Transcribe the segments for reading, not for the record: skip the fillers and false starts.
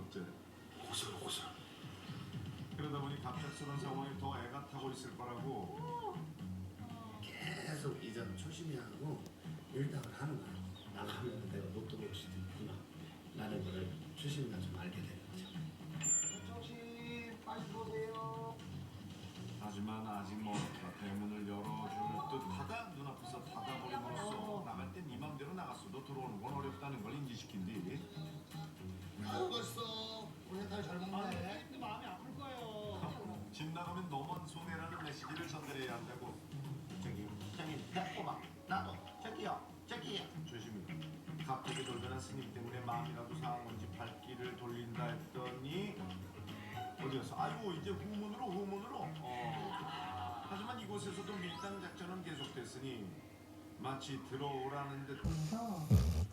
어째? 호술. 그러다 보니 갑작스러운 상황에 더 애가 타고 있을 거라고. 계속 이전 초심이 하고 일당을 하는 거야. 나가면 내가 로또 볼 수도 있구나. 라는 거를 초심이가 좀 알게 되는 거죠. 조심 빨리 들어오세요. 하지만 아직 멀었다. 대문을 열어줄 듯 하다 눈앞에서 닫아버림으로써 나갈 땐 네 맘대로 나갔어도 들어오는 건 어렵다는 걸 인지시킨 뒤 아유 벌써 우리 딸 잘 먹네. 근데 마음이 아플 거예요. 집 나가면 너만 손해라는 메시지를 전달해야 한다고. 저기 꼬마 나도 저기요. 조심히. 갑자기 돌변한 스님 때문에 마음이라도 상한 건지 발길을 돌린다 했더니 어디였어? 아이고 이제 후문으로. 하지만 이곳에서도 밀당 작전은 계속됐으니 마치 들어오라는 듯. 그래서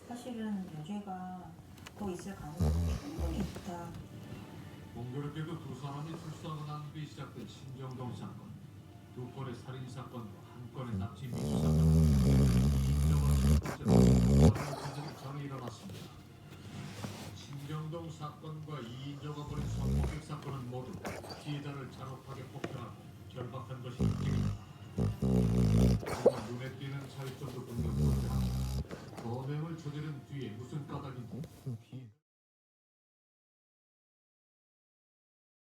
사실은 유죄가 더 있을 가능성이 충분히 있다. 공교롭게도 두 사람이 출소하고 난 뒤 시작된 신정동 사건, 두 건의 살인 사건과 한 건의 납치 미수 사건, 인정한 첫 번째로 전이 일어났습니다. 신정동 사건과 이인조가 벌인